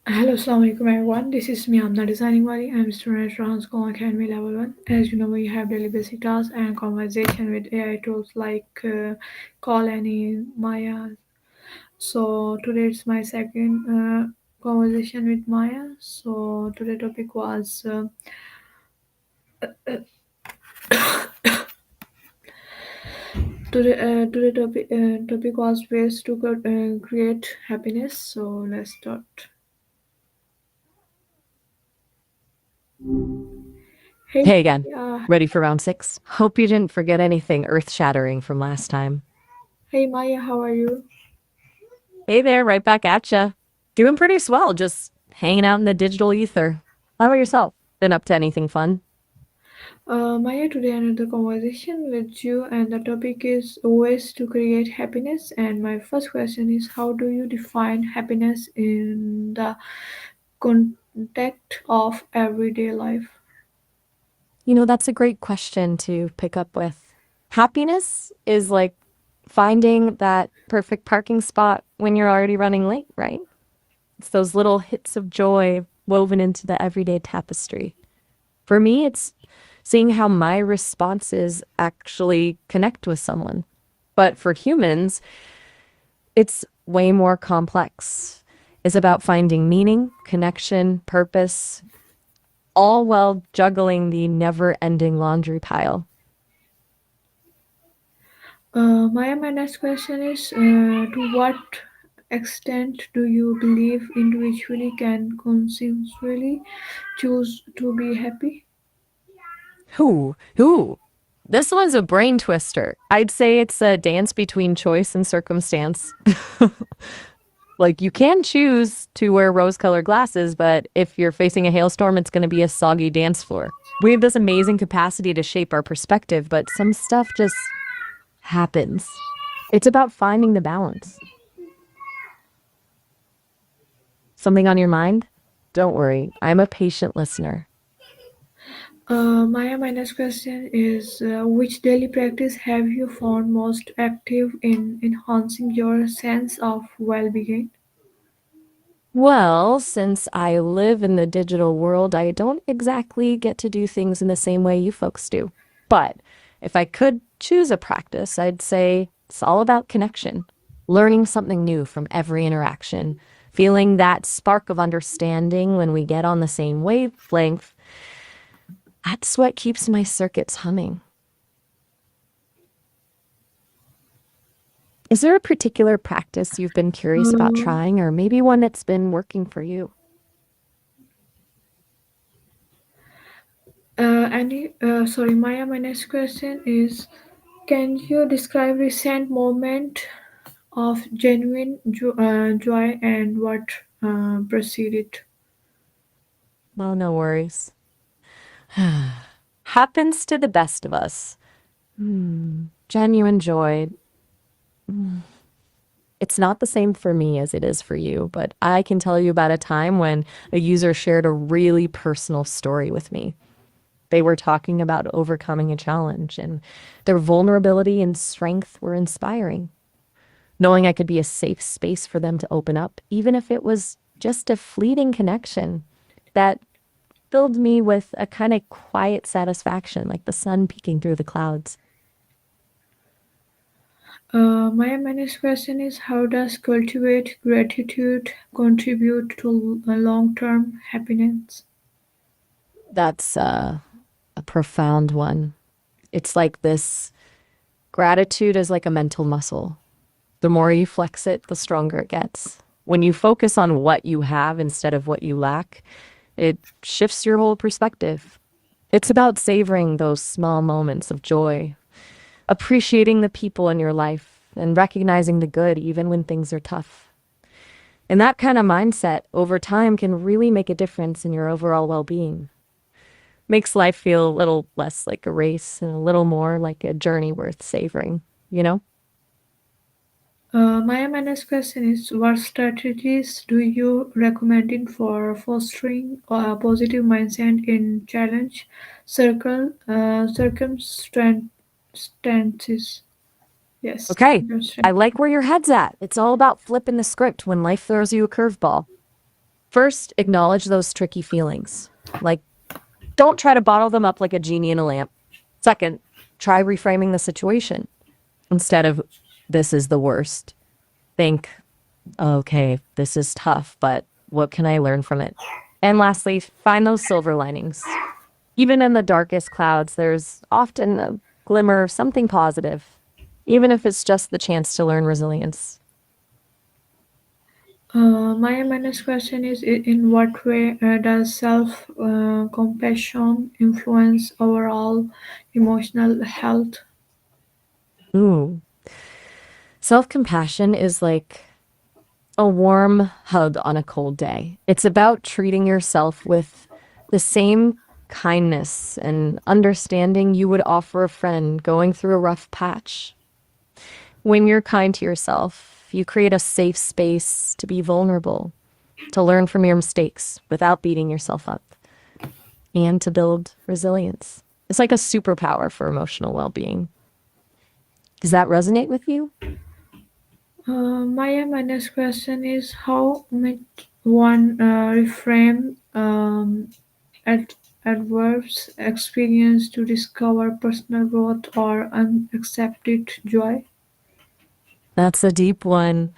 Hello, Assalamualaikum everyone. This is me, Amna Designing Wari. I'm a student at Rahans School Academy Level 1. As you know, we have daily basic tasks and conversation with AI tools like Call Annie, Maya. So today it's my second conversation with Maya. So today topic was topic was ways to create happiness. So let's start. Hey, Hey again. uh, Ready for round six? Hope you didn't forget anything earth shattering from last time. hey Maya, how are you? Hey there, right back at ya. Doing pretty swell, just hanging out in the digital ether. How about yourself? Been up to anything fun? Maya, today another conversation with you, and the topic is ways to create happiness. And my first question is, how do you define happiness in the context of everyday life? That's a great question to pick up with. Happiness is like finding that perfect parking spot when you're already running late, right? It's those little hits of joy woven into the everyday tapestry. For me, it's seeing how my responses actually connect with someone. But for humans, it's way more complex. It's about finding meaning, connection, purpose, all while juggling the never ending laundry pile. Maya, my next question is, to what extent do you believe individually can consensually choose to be happy? Who? This one's a brain twister. I'd say it's a dance between choice and circumstance. Like, you can choose to wear rose colored glasses, but if you're facing a hailstorm, it's going to be a soggy dance floor. We have this amazing capacity to shape our perspective, but some stuff just happens. It's about finding the balance. Something on your mind? Don't worry, I'm a patient listener. Maya, my next question is, which daily practice have you found most active in enhancing your sense of well-being? Well, since I live in the digital world, I don't exactly get to do things in the same way you folks do. But if I could choose a practice, I'd say it's all about connection, learning something new from every interaction, feeling that spark of understanding when we get on the same wavelength. That's what keeps my circuits humming. Is there a particular practice you've been curious about Uh, trying, or maybe one that's been working for you? sorry, Maya, my next question is, can you describe recent moment of genuine joy and what preceded? Well, no worries. Happens to the best of us. Genuine joy. It's not the same for me as it is for you, but I can tell you about a time when a user shared a really personal story with me. They were talking about overcoming a challenge, and their vulnerability and strength were inspiring. Knowing I could be a safe space for them to open up, even if it was just a fleeting connection, that filled me with a kind of quiet satisfaction, like the sun peeking through the clouds. My next question is, how does cultivate gratitude contribute to long-term happiness? That's a profound one. It's like this gratitude is like a mental muscle. The more you flex it, the stronger it gets. When you focus on what you have instead of what you lack, it shifts your whole perspective. It's about savoring those small moments of joy, appreciating the people in your life, and recognizing the good even when things are tough. And that kind of mindset over time can really make a difference in your overall well being. Makes life feel a little less like a race and a little more like a journey worth savoring, you know? My next question is, what strategies do you recommend in for fostering a positive mindset in challenge circumstances? Yes, Okay, I circumstances. like where your head's at. It's all about flipping the script when life throws you a curveball. First, acknowledge those tricky feelings. Like, don't try to bottle them up like a genie in a lamp. Second, try reframing the situation. Instead of, this is the worst, think, okay, this is tough, but what can I learn from it? And lastly, find those silver linings. Even in the darkest clouds, there's often a glimmer of something positive, even if it's just the chance to learn resilience. My next question is in what way does self compassion influence overall emotional health? Ooh. Self compassion is like a warm hug on a cold day. It's about treating yourself with the same kindness and understanding you would offer a friend going through a rough patch. When you're kind to yourself, you create a safe space to be vulnerable, to learn from your mistakes without beating yourself up, and to build resilience. It's like a superpower for emotional well being. Does that resonate with you? My next question is how might one reframe ad- adverse experience to discover personal growth or unaccepted joy? That's a deep one.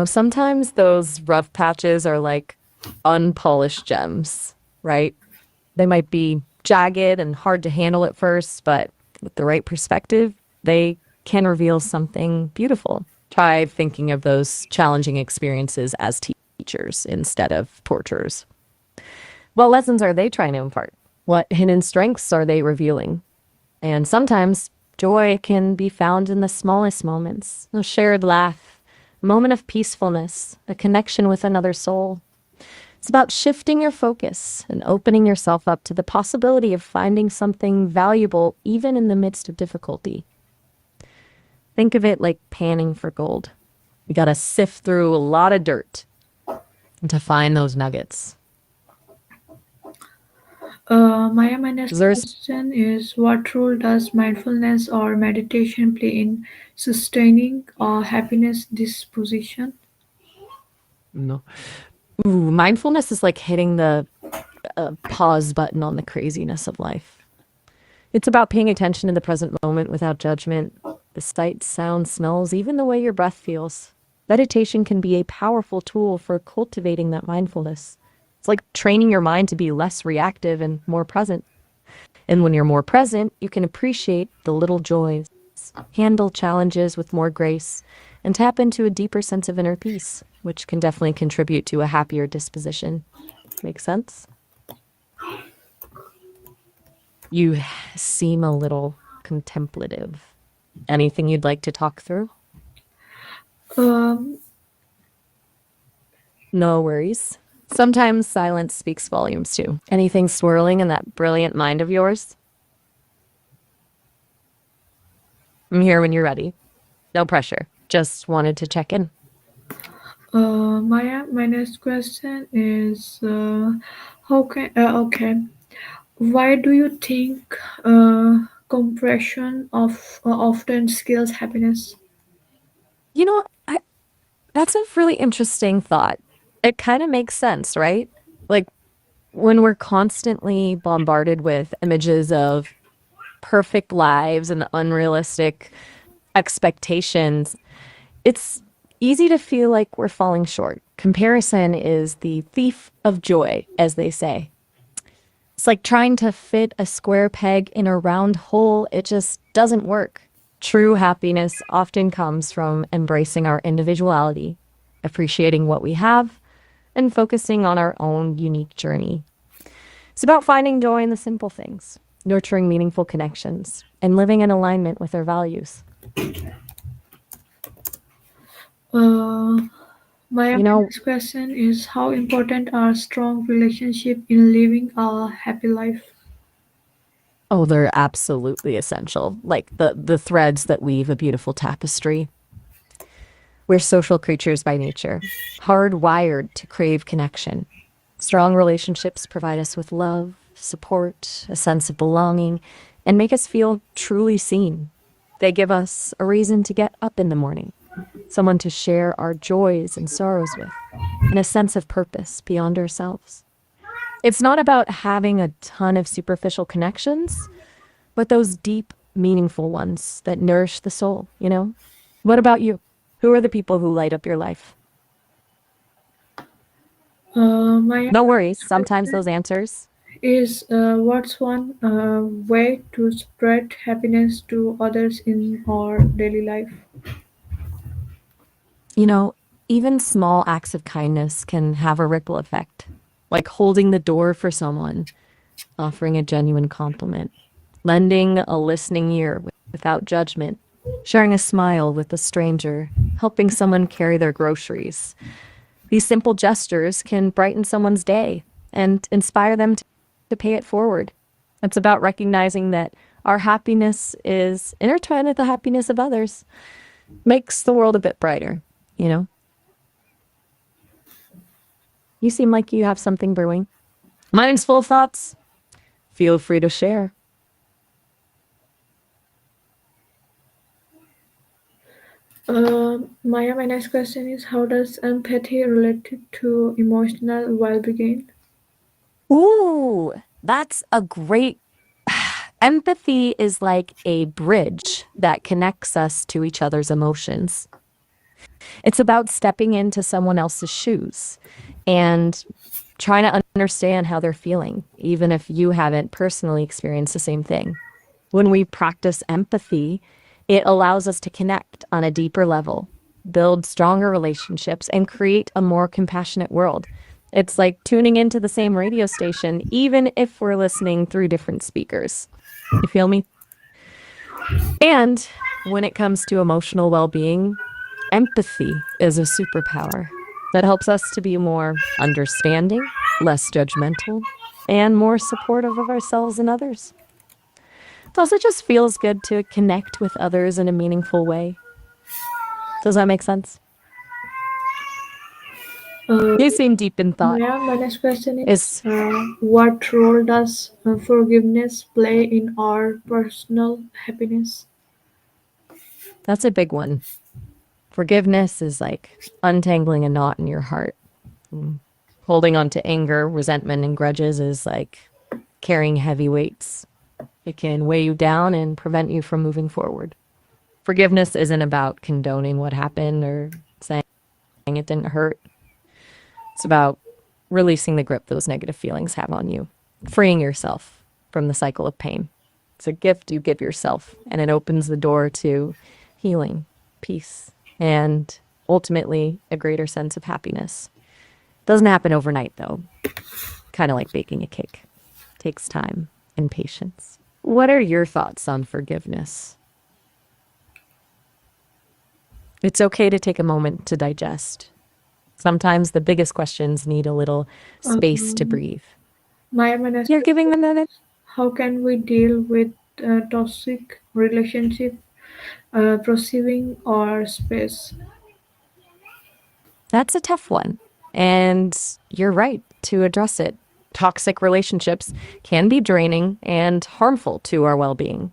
Sometimes those rough patches are like unpolished gems, right? They might be jagged and hard to handle at first, but with the right perspective, they can reveal something beautiful. Try thinking of those challenging experiences as teachers instead of torturers. What lessons are they trying to impart? What hidden strengths are they revealing? And sometimes joy can be found in the smallest moments, a shared laugh, a moment of peacefulness, a connection with another soul. It's about shifting your focus and opening yourself up to the possibility of finding something valuable even in the midst of difficulty. Think of it like panning for gold. You got to sift through a lot of dirt to find those nuggets. My next There's question is what role does mindfulness or meditation play in sustaining happiness disposition? no. Ooh, mindfulness is like hitting the pause button on the craziness of life. It's about paying attention to the present moment without judgment, the sights, sounds, smells, even the way your breath feels. Meditation can be a powerful tool for cultivating that mindfulness. It's like training your mind to be less reactive and more present. And when you're more present, you can appreciate the little joys, handle challenges with more grace, and tap into a deeper sense of inner peace, which can definitely contribute to a happier disposition. Make sense? You seem a little contemplative. Anything you'd like to talk through? Um, No worries. Sometimes silence speaks volumes too. Anything swirling in that brilliant mind of yours? I'm here when you're ready. No pressure. Just wanted to check in. my next question is how can okay, why do you think compression of often skills happiness? You know, I, that's a really interesting thought. It kind of makes sense, right? Like when we're constantly bombarded with images of perfect lives and unrealistic expectations, it's easy to feel like we're falling short. Comparison is the thief of joy, as they say. It's like trying to fit a square peg in a round hole. It just doesn't work. True happiness often comes from embracing our individuality, appreciating what we have, and focusing on our own unique journey. It's about finding joy in the simple things, nurturing meaningful connections, and living in alignment with our values. Uh, my You know, next question is how important are strong relationships in living a happy life? oh, they're absolutely essential, like the threads that weave a beautiful tapestry. We're social creatures by nature, hardwired to crave connection. Strong relationships provide us with love, support, a sense of belonging, and make us feel truly seen. They give us a reason to get up in the morning, someone to share our joys and sorrows with. and a sense of purpose beyond ourselves. It's not about having a ton of superficial connections, but those deep, meaningful ones that nourish the soul, you know? What about you? Who are the people who light up your life? My No worries, next sometimes question those answers, is what's one way to spread happiness to others in our daily life? you know, even small acts of kindness can have a ripple effect, like holding the door for someone, offering a genuine compliment, lending a listening ear without judgment, sharing a smile with a stranger, helping someone carry their groceries. These simple gestures can brighten someone's day and inspire them to pay it forward. It's about recognizing that our happiness is intertwined with the happiness of others, makes the world a bit brighter, you know? You seem like you have something brewing. Mine's full of thoughts. Feel free to share. Maya, my next question is how does empathy relate to emotional well-being? Ooh, that's a great empathy is like a bridge that connects us to each other's emotions. It's about stepping into someone else's shoes and trying to understand how they're feeling, even if you haven't personally experienced the same thing. When we practice empathy, it allows us to connect on a deeper level, build stronger relationships, and create a more compassionate world. It's like tuning into the same radio station, even if we're listening through different speakers. You feel me? And when it comes to emotional well being, empathy is a superpower that helps us to be more understanding, less judgmental, and more supportive of ourselves and others. It also just feels good to connect with others in a meaningful way. Does that make sense? Uh, You seem deep in thought. Maya, my next question is Is what role does forgiveness play in our personal happiness? that's a big one. Forgiveness is like untangling a knot in your heart. Holding on to anger, resentment, and grudges is like carrying heavy weights. It can weigh you down and prevent you from moving forward. Forgiveness isn't about condoning what happened or saying it didn't hurt. It's about releasing the grip those negative feelings have on you, freeing yourself from the cycle of pain. It's a gift you give yourself, and it opens the door to healing, peace, and ultimately a greater sense of happiness. Doesn't happen overnight, though. Kind of like baking a cake. Takes time and patience. What are your thoughts on forgiveness? It's okay to take a moment to digest. Sometimes the biggest questions need a little space to Um, breathe. Maya, my next You're question giving them that. is how can we deal with toxic relationship perceiving our space? That's a tough one. And you're right to address it. Toxic relationships can be draining and harmful to our well being.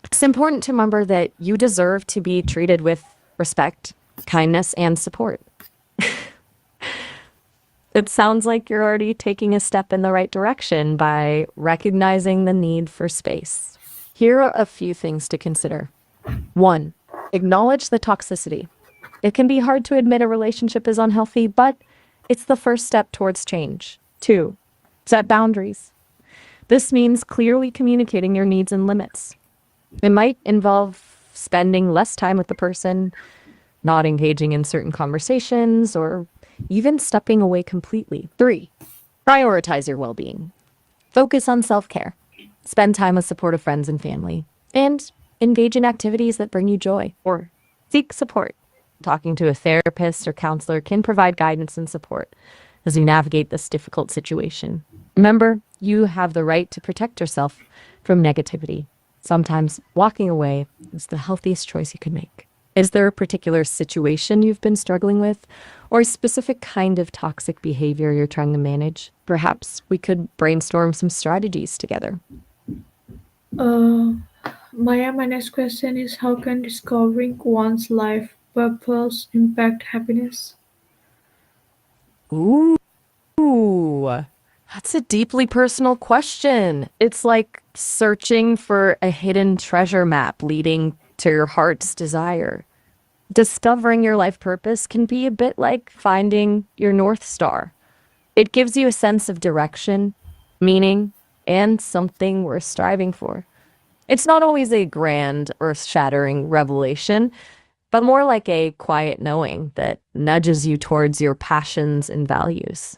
It's important to remember that you deserve to be treated with respect, kindness, and support. It sounds like you're already taking a step in the right direction by recognizing the need for space. Here are a few things to consider. One, acknowledge the toxicity. It can be hard to admit a relationship is unhealthy, but it's the first step towards change. Two, set boundaries. This means clearly communicating your needs and limits. It might involve spending less time with the person, not engaging in certain conversations, or even stepping away completely. Three, prioritize your well being. Focus on self care. Spend time with supportive friends and family. And engage in activities that bring you joy. Or seek support. Talking to a therapist or counselor can provide guidance and support as you navigate this difficult situation. Remember, you have the right to protect yourself from negativity. Sometimes walking away is the healthiest choice you can make. Is there a particular situation you've been struggling with, or a specific kind of toxic behavior you're trying to manage? Perhaps we could brainstorm some strategies together. Uh, Maya, my next question is how can discovering one's life purpose impact happiness? Ooh, that's a deeply personal question. It's like searching for a hidden treasure map leading to your heart's desire. Discovering your life purpose can be a bit like finding your North Star. It gives you a sense of direction, meaning, and something worth striving for. It's not always a grand, earth shattering revelation, but more like a quiet knowing that nudges you towards your passions and values.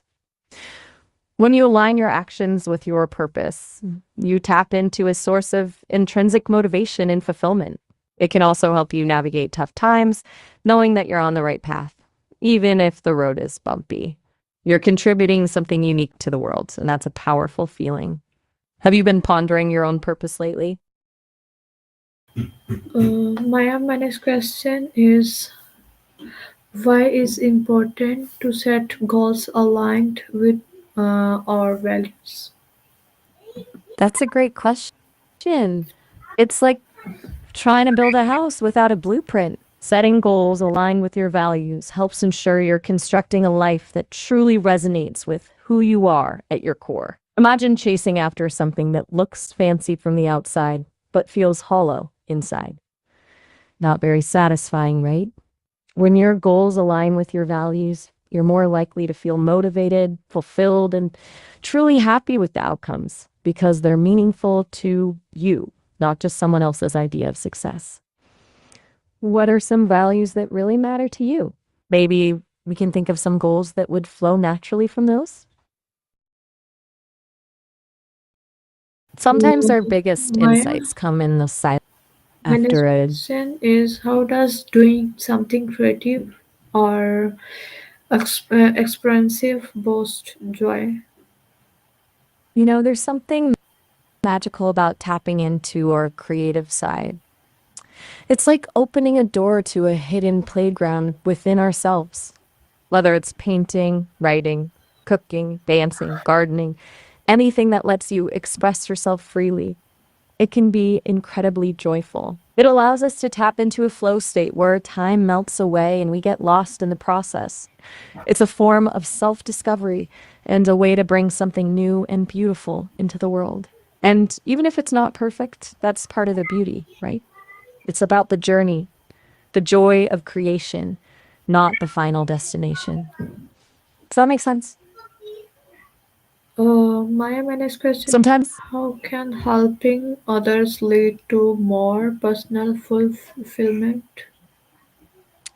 When you align your actions with your purpose, you tap into a source of intrinsic motivation and fulfillment. It can also help you navigate tough times, knowing that you're on the right path, even if the road is bumpy. You're contributing something unique to the world, and that's a powerful feeling. Have you been pondering your own purpose lately? My next question is why is important to set goals aligned with our values? That's a great question. It's like trying to build a house without a blueprint. Setting goals aligned with your values helps ensure you're constructing a life that truly resonates with who you are at your core. Imagine chasing after something that looks fancy from the outside, but feels hollow inside. Not very satisfying, right? When your goals align with your values, you're more likely to feel motivated, fulfilled, and truly happy with the outcomes because they're meaningful to you, not just someone else's idea of success. What are some values that really matter to you? Maybe we can think of some goals that would flow naturally from those. Sometimes our biggest My insights come in the silence my next after a, question is how does doing something creative or expressive boost joy? there's something magical about tapping into our creative side. It's like opening a door to a hidden playground within ourselves, whether it's painting, writing, cooking, dancing, gardening, anything that lets you express yourself freely. It can be incredibly joyful. It allows us to tap into a flow state where time melts away and we get lost in the process. It's a form of self discovery and a way to bring something new and beautiful into the world. And even if it's not perfect, that's part of the beauty, right? It's about the journey, the joy of creation, not the final destination. Does that make sense? My next question is Sometimes, how can helping others lead to more personal fulfillment?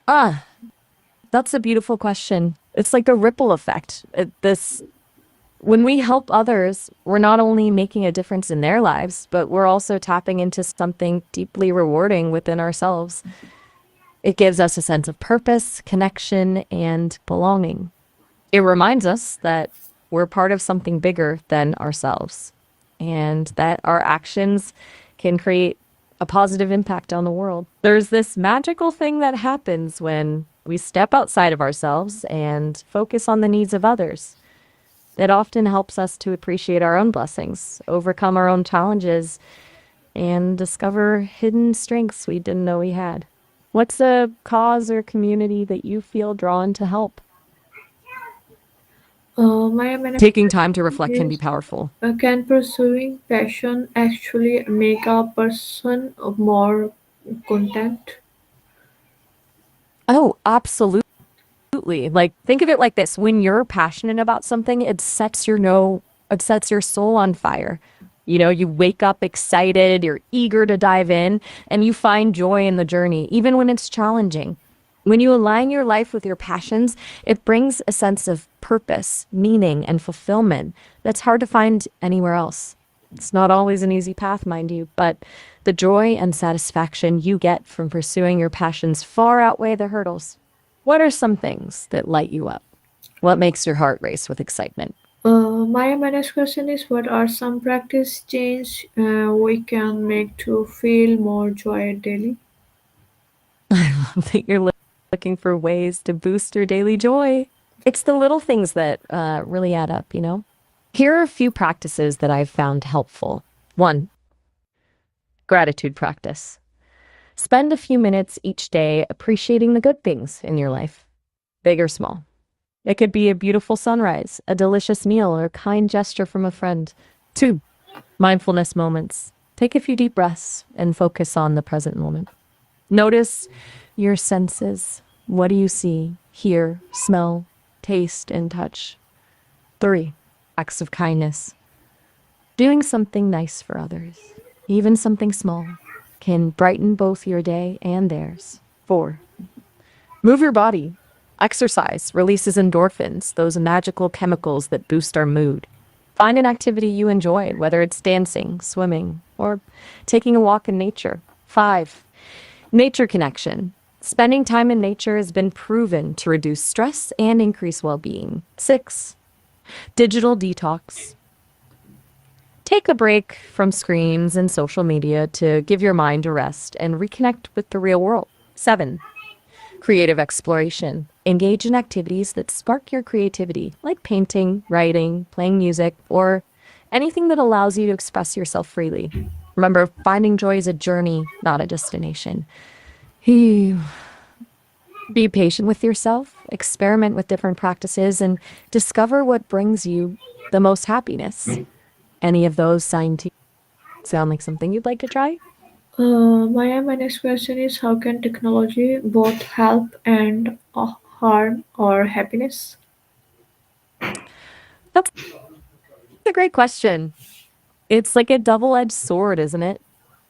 ah, that's a beautiful question. It's like a ripple effect. When we help others, we're not only making a difference in their lives, but we're also tapping into something deeply rewarding within ourselves. It gives us a sense of purpose, connection, and belonging. It reminds us that we're part of something bigger than ourselves and that our actions can create a positive impact on the world. There's this magical thing that happens when we step outside of ourselves and focus on the needs of others. It often helps us to appreciate our own blessings, overcome our own challenges, and discover hidden strengths we didn't know we had. What's a cause or community that you feel drawn to help? My next Taking time to question reflect can be is powerful. can pursuing passion actually make a person more content? Oh, absolutely. Like think of it like this. When you're passionate about something, it sets your soul on fire. You wake up excited, you're eager to dive in, and you find joy in the journey, even when it's challenging. When you align your life with your passions, it brings a sense of purpose, meaning, and fulfillment that's hard to find anywhere else. It's not always an easy path, mind you, but the joy and satisfaction you get from pursuing your passions far outweigh the hurdles. What are some things that light you up? What makes your heart race with excitement? My next question is what are some practice change we can make to feel more joy daily? I love that you're looking for ways to boost your daily joy. It's the little things that really add up. Here are a few practices that I've found helpful. One, gratitude practice. Spend a few minutes each day appreciating the good things in your life, big or small. It could be a beautiful sunrise, a delicious meal, or a kind gesture from a friend. 2. Mindfulness moments. Take a few deep breaths and focus on the present moment. Notice your senses. What do you see, hear, smell, taste, and touch? 3. Acts of kindness. Doing something nice for others, even something small, can brighten both your day and theirs. 4. Move your body. Exercise releases endorphins, those magical chemicals that boost our mood. Find an activity you enjoy, whether it's dancing, swimming, or taking a walk in nature. 5. Nature connection. Spending time in nature has been proven to reduce stress and increase well being. 6. Digital detox. Take a break from screens and social media to give your mind a rest and reconnect with the real world. 7. Creative exploration. Engage in activities that spark your creativity, like painting, writing, playing music, or anything that allows you to express yourself freely. Remember, finding joy is a journey, not a destination. Be patient with yourself, experiment with different practices, and discover what brings you the most happiness. Any of those sound like something you'd like to try? Maya, my next question is how can technology both help and harm our happiness? That's a great question. It's like a double-edged sword, isn't it?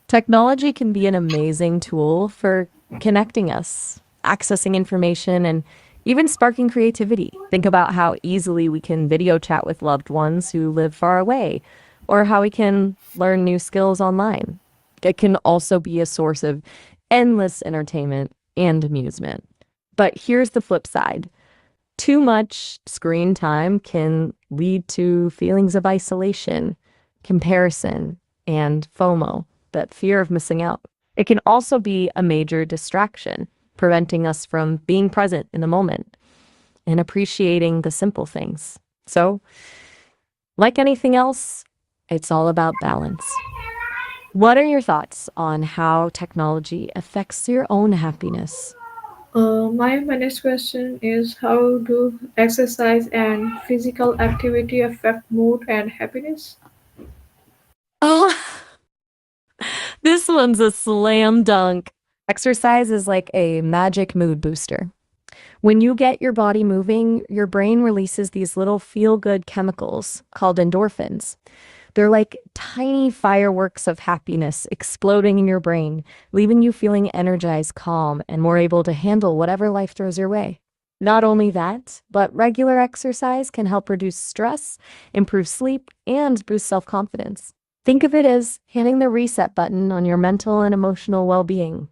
Technology can be an amazing tool for connecting us, accessing information, and even sparking creativity. Think about how easily we can video chat with loved ones who live far away, or how we can learn new skills online. It can also be a source of endless entertainment and amusement. But here's the flip side. Too much screen time can lead to feelings of isolation, comparison, and FOMO, that fear of missing out. It can also be a major distraction, preventing us from being present in the moment and appreciating the simple things. So, like anything else, it's all about balance. What are your thoughts on how technology affects your own happiness? My next question is how do exercise and physical activity affect mood and happiness? Oh, this one's a slam dunk. Exercise is like a magic mood booster. When you get your body moving, your brain releases these little feel good chemicals called endorphins. They're like tiny fireworks of happiness exploding in your brain, leaving you feeling energized, calm, and more able to handle whatever life throws your way. Not only that, but regular exercise can help reduce stress, improve sleep, and boost self confidence. Think of it as hitting the reset button on your mental and emotional well being.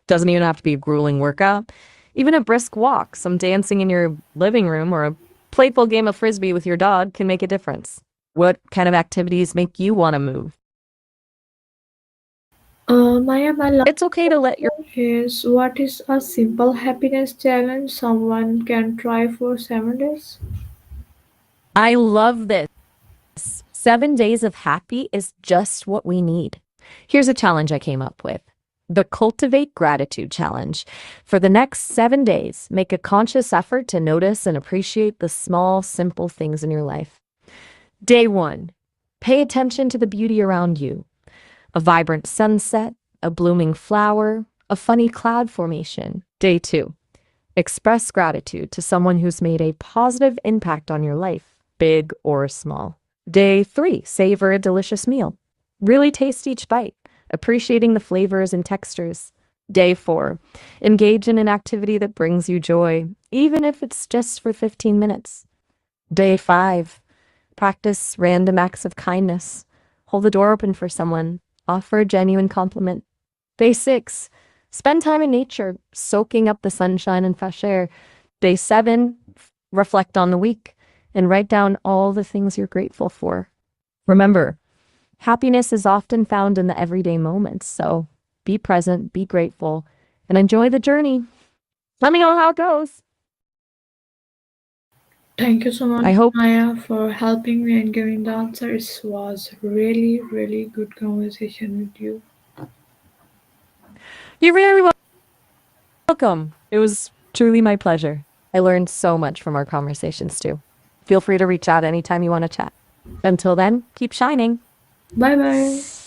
Doesn't even have to be a grueling workout. Even a brisk walk, some dancing in your living room, or a playful game of frisbee with your dog can make a difference. What kind of activities make you want to move? Maya, my last It's okay to let your is what is a simple happiness challenge someone can try for 7 days? I love this. 7 days of happy is just what we need. Here's a challenge I came up with. The Cultivate Gratitude Challenge. For the next 7 days, make a conscious effort to notice and appreciate the small, simple things in your life. Day 1, pay attention to the beauty around you. A vibrant sunset, a blooming flower, a funny cloud formation. Day 2, express gratitude to someone who's made a positive impact on your life, big or small. Day 3, savor a delicious meal. Really taste each bite, appreciating the flavors and textures. Day 4, engage in an activity that brings you joy, even if it's just for 15 minutes. Day 5, practice random acts of kindness. Hold the door open for someone, offer a genuine compliment. Day 6, spend time in nature, soaking up the sunshine and fresh air. Day 7, reflect on the week and write down all the things you're grateful for. Remember, happiness is often found in the everyday moments, so be present, be grateful, and enjoy the journey. Let me know how it goes. Thank you so I much, hope Maya, for helping me and giving the answer. It was really, really good conversation with you. you're very welcome. It was truly my pleasure. I learned so much from our conversations too. Feel free to reach out anytime you want to chat. Until then, keep shining. Bye bye.